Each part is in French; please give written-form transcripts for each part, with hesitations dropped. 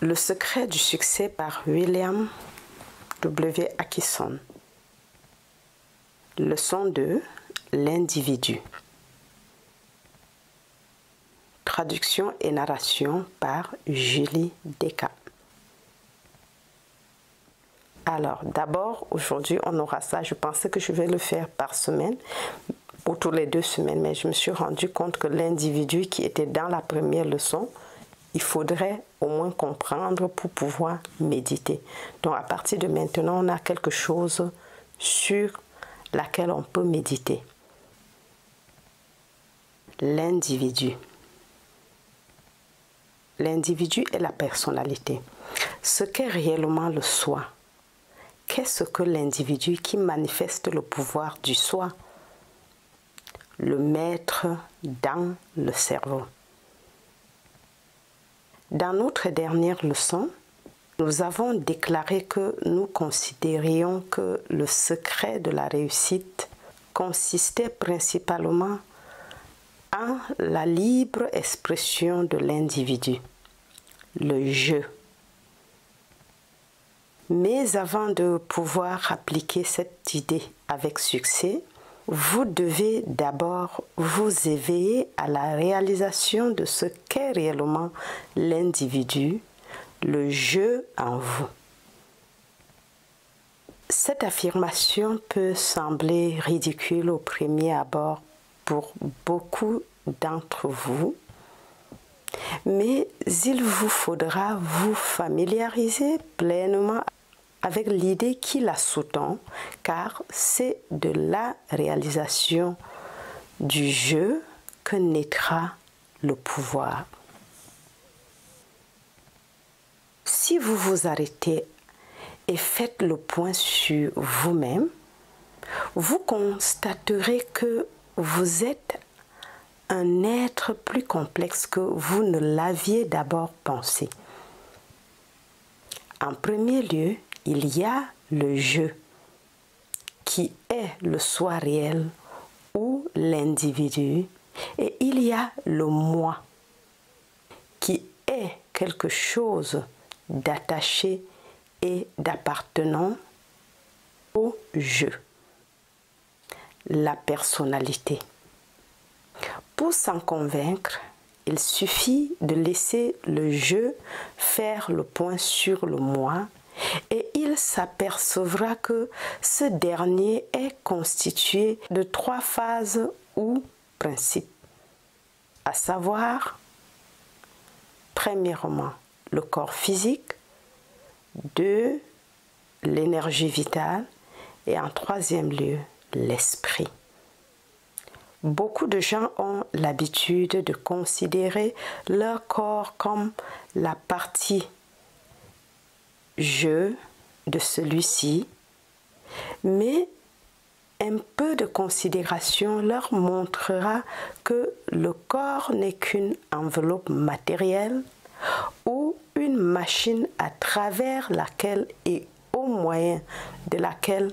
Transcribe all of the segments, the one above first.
Le secret du succès par William W. Atkinson. Leçon 2. L'individu. Traduction et narration par Julie Descamps. Alors, d'abord, aujourd'hui, on aura ça. Je pensais que je vais le faire par semaine ou tous les 2 semaines, mais je me suis rendu compte que l'individu qui était dans la première leçon, il faudrait au moins comprendre pour pouvoir méditer. Donc, à partir de maintenant, on a quelque chose sur laquelle on peut méditer. L'individu. L'individu est la personnalité. Ce qu'est réellement le soi. Qu'est-ce que l'individu qui manifeste le pouvoir du soi? Le maître dans le cerveau. Dans notre dernière leçon, nous avons déclaré que nous considérions que le secret de la réussite consistait principalement en la libre expression de l'individu, le jeu. Mais avant de pouvoir appliquer cette idée avec succès, vous devez d'abord vous éveiller à la réalisation de ce qu'est réellement l'individu, le jeu en vous. Cette affirmation peut sembler ridicule au premier abord pour beaucoup d'entre vous, mais il vous faudra vous familiariser pleinement avec l'idée qui la sous-tend, car c'est de la réalisation du jeu que naîtra le pouvoir. Si vous vous arrêtez et faites le point sur vous-même, vous constaterez que vous êtes un être plus complexe que vous ne l'aviez d'abord pensé. En premier lieu, il y a le jeu, qui est le soi réel ou l'individu, et il y a le moi, qui est quelque chose d'attaché et d'appartenant au jeu, la personnalité. Pour s'en convaincre, il suffit de laisser le jeu faire le point sur le moi et il s'apercevra que ce dernier est constitué de 3 phases ou principes, à savoir, premièrement, le corps physique, 2, l'énergie vitale et en 3e lieu, l'esprit. Beaucoup de gens ont l'habitude de considérer leur corps comme la partie je de celui-ci, mais un peu de considération leur montrera que le corps n'est qu'une enveloppe matérielle ou une machine à travers laquelle et au moyen de laquelle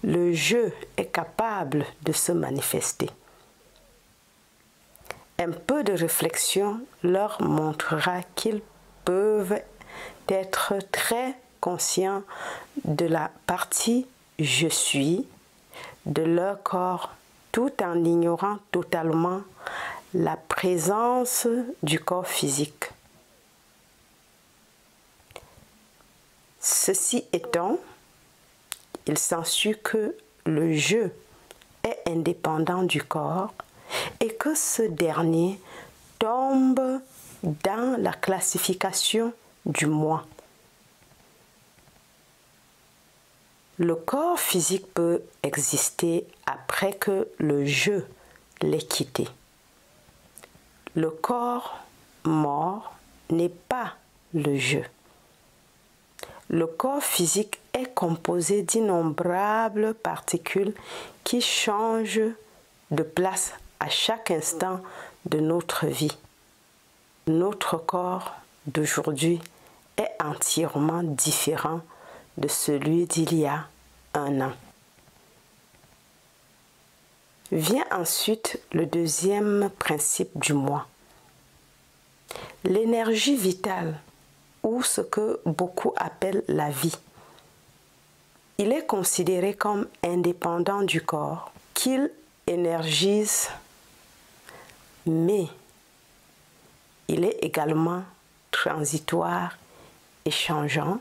le je est capable de se manifester. Un peu de réflexion leur montrera qu'ils peuvent être très conscients de la partie « je suis » de leur corps tout en ignorant totalement la présence du corps physique. Ceci étant, il s'ensuit que le je est indépendant du corps et que ce dernier tombe dans la classification du moi. Le corps physique peut exister après que le je l'ait quitté. Le corps mort n'est pas le je. Le corps physique est composé d'innombrables particules qui changent de place à chaque instant de notre vie. Notre corps d'aujourd'hui est entièrement différent de celui d'il y a 1 an. Vient ensuite le 2e principe du moi. L'énergie vitale ou ce que beaucoup appellent la vie. Il est considéré comme indépendant du corps, qu'il énergise, mais il est également transitoire et changeant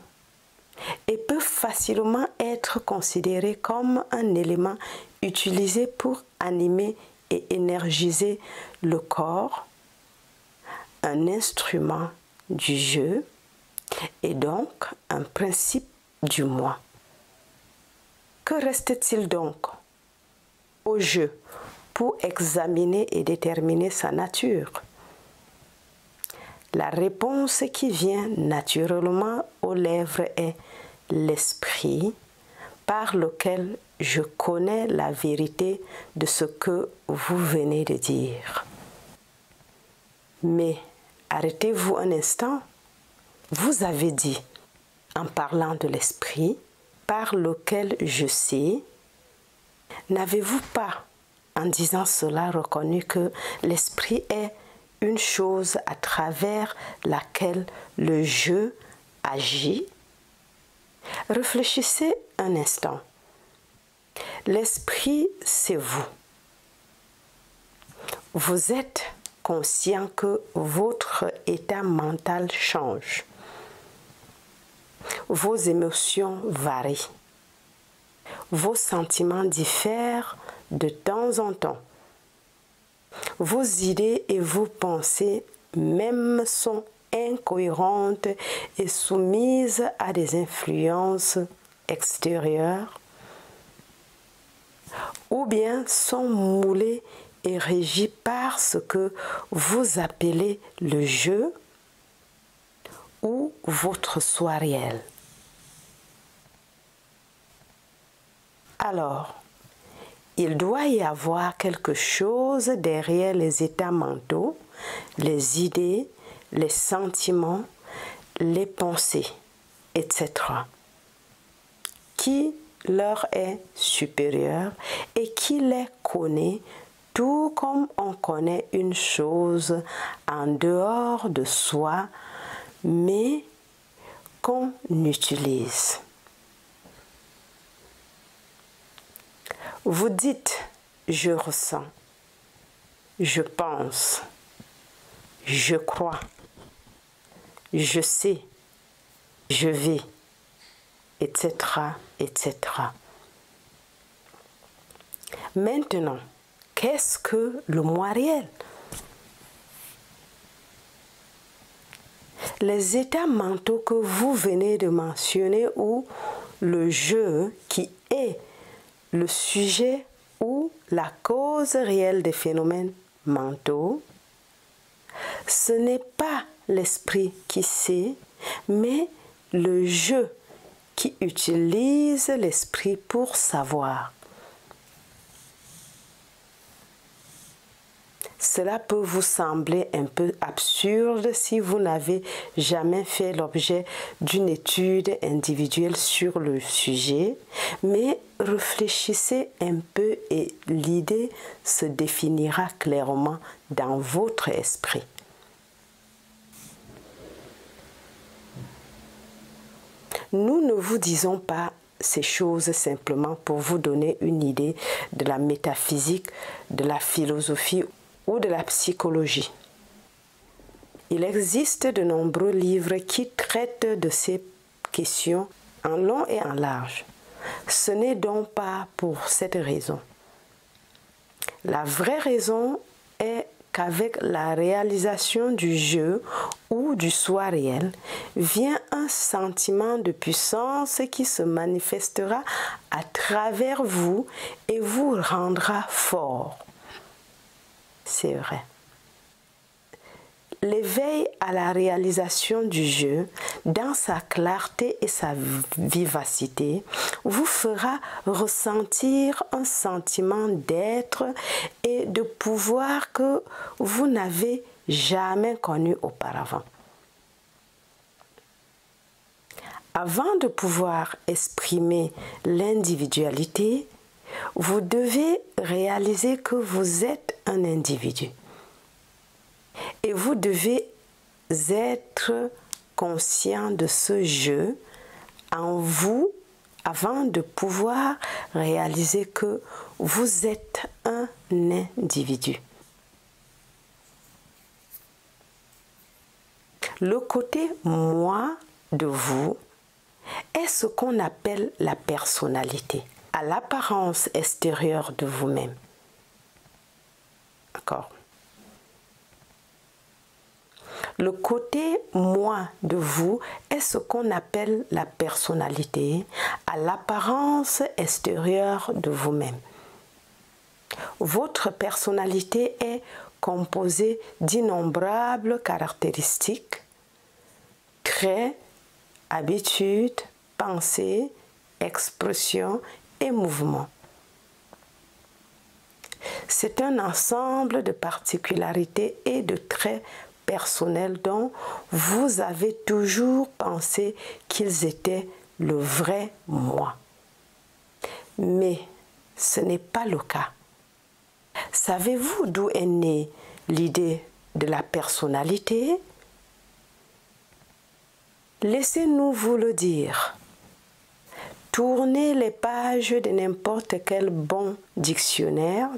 et peut facilement être considéré comme un élément utilisé pour animer et énergiser le corps, un instrument du jeu et donc un principe du moi. Que reste-t-il donc au jeu pour examiner et déterminer sa nature? La réponse qui vient naturellement aux lèvres est l'esprit par lequel je connais la vérité de ce que vous venez de dire. Mais arrêtez-vous un instant. Vous avez dit, en parlant de l'esprit par lequel je sais, n'avez-vous pas, en disant cela, reconnu que l'esprit est une chose à travers laquelle le jeu agit? Réfléchissez un instant. L'esprit, c'est vous. Vous êtes conscient que votre état mental change. Vos émotions varient. Vos sentiments diffèrent de temps en temps. Vos idées et vos pensées même sont incohérentes et soumises à des influences extérieures, ou bien sont moulées et régies par ce que vous appelez le jeu ou votre soi réel. Alors, il doit y avoir quelque chose derrière les états mentaux, les idées, les sentiments, les pensées, etc., qui leur est supérieur et qui les connaît tout comme on connaît une chose en dehors de soi, mais qu'on utilise. Vous dites « je ressens »,« je pense »,« je crois »,« je sais »,« je vais », etc., etc. Maintenant, qu'est-ce que le moi réel? Les états mentaux que vous venez de mentionner ou le jeu qui est le sujet ou la cause réelle des phénomènes mentaux, ce n'est pas l'esprit qui sait, mais le jeu qui utilise l'esprit pour savoir. Cela peut vous sembler un peu absurde si vous n'avez jamais fait l'objet d'une étude individuelle sur le sujet, mais réfléchissez un peu et l'idée se définira clairement dans votre esprit. Nous ne vous disons pas ces choses simplement pour vous donner une idée de la métaphysique, de la philosophie ou de la psychologie. Il existe de nombreux livres qui traitent de ces questions en long et en large. Ce n'est donc pas pour cette raison. La vraie raison est qu'avec la réalisation du jeu ou du soi réel, vient un sentiment de puissance qui se manifestera à travers vous et vous rendra fort. C'est vrai. L'éveil à la réalisation du jeu, dans sa clarté et sa vivacité, vous fera ressentir un sentiment d'être et de pouvoir que vous n'avez jamais connu auparavant. Avant de pouvoir exprimer l'individualité, vous devez réaliser que vous êtes un individu. Et vous devez être conscient de ce jeu en vous avant de pouvoir réaliser que vous êtes un individu. Le côté moi de vous est ce qu'on appelle la personnalité, à l'apparence extérieure de vous-même. D'accord? Le côté moi de vous est ce qu'on appelle la personnalité, à l'apparence extérieure de vous-même. Votre personnalité est composée d'innombrables caractéristiques, traits, habitudes, pensées, expressions et mouvements. C'est un ensemble de particularités et de traits personnels dont vous avez toujours pensé qu'ils étaient le vrai moi. Mais ce n'est pas le cas. Savez-vous d'où est née l'idée de la personnalité? Laissez-nous vous le dire. Tournez les pages de n'importe quel bon dictionnaire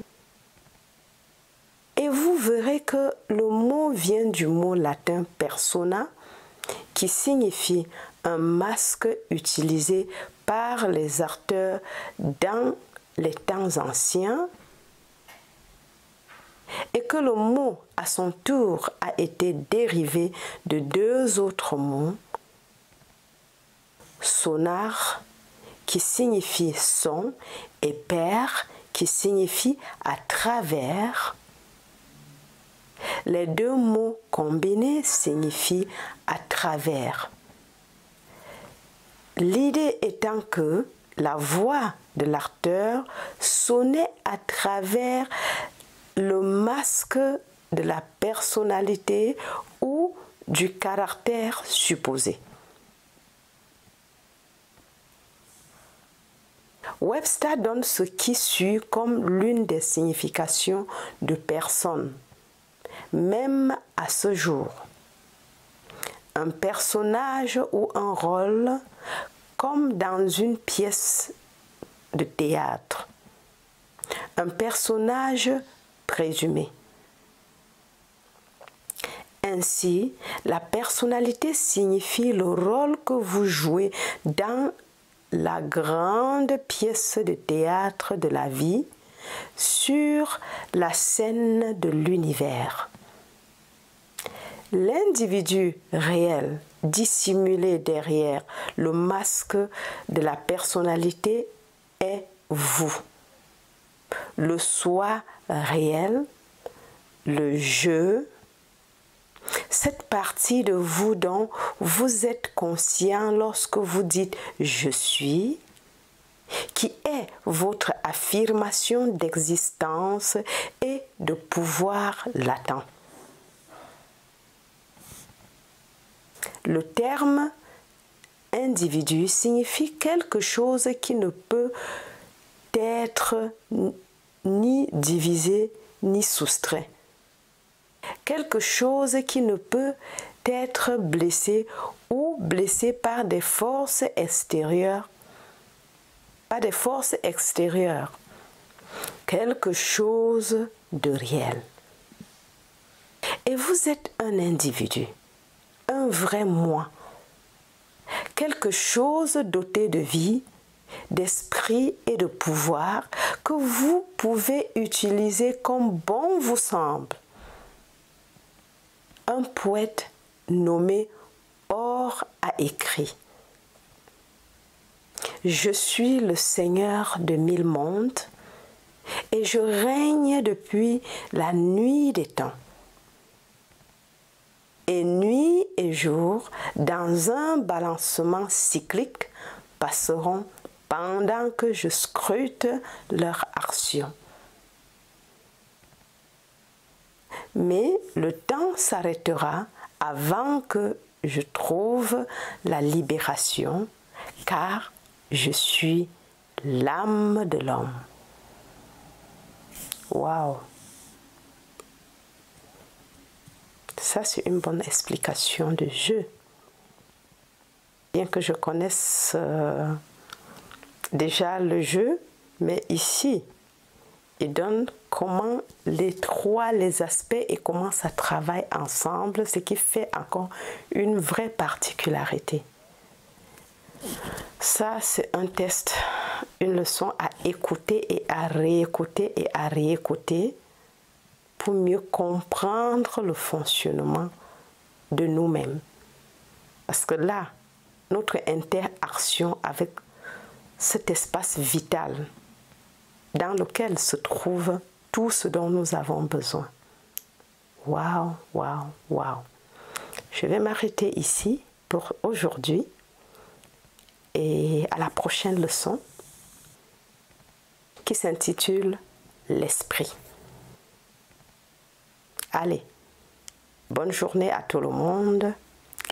et vous verrez que le mot vient du mot latin persona, qui signifie un masque utilisé par les acteurs dans les temps anciens, et que le mot à son tour a été dérivé de deux autres mots, sonar, qui signifie son, et per, qui signifie à travers. Les deux mots combinés signifient à travers. L'idée étant que la voix de l'acteur sonnait à travers le masque de la personnalité ou du caractère supposé. Webster donne ce qui suit comme l'une des significations de personne, même à ce jour. Un personnage ou un rôle comme dans une pièce de théâtre. Un personnage présumé. Ainsi, la personnalité signifie le rôle que vous jouez dans la grande pièce de théâtre de la vie sur la scène de l'univers. L'individu réel dissimulé derrière le masque de la personnalité est vous. Le soi réel, le je, cette partie de vous dont vous êtes conscient lorsque vous dites « je suis », qui est votre affirmation d'existence et de pouvoir latent. Le terme individu signifie quelque chose qui ne peut être ni divisé ni soustrait. Quelque chose qui ne peut être blessé ou blessé par des forces extérieures. Pas des forces extérieures. Quelque chose de réel. Et vous êtes un individu. Un vrai moi, quelque chose doté de vie, d'esprit et de pouvoir que vous pouvez utiliser comme bon vous semble. Un poète nommé Or a écrit « Je suis le Seigneur de 1000 mondes et je règne depuis la nuit des temps. Et nuit et jour, dans un balancement cyclique, passeront pendant que je scrute leur action. Mais le temps s'arrêtera avant que je trouve la libération, car je suis l'âme de l'homme. » Waouh! Ça, c'est une bonne explication de jeu. bien que je connaisse déjà le jeu, mais ici, il donne comment les aspects et comment ça travaille ensemble, ce qui fait encore une vraie particularité. Ça, c'est un test, une leçon à écouter et à réécouter et à réécouter pour mieux comprendre le fonctionnement de nous-mêmes. Parce que là, notre interaction avec cet espace vital dans lequel se trouve tout ce dont nous avons besoin. Waouh, waouh, waouh. Je vais m'arrêter ici pour aujourd'hui et à la prochaine leçon qui s'intitule l'esprit. Allez, bonne journée à tout le monde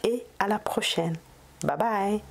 et à la prochaine. Bye bye.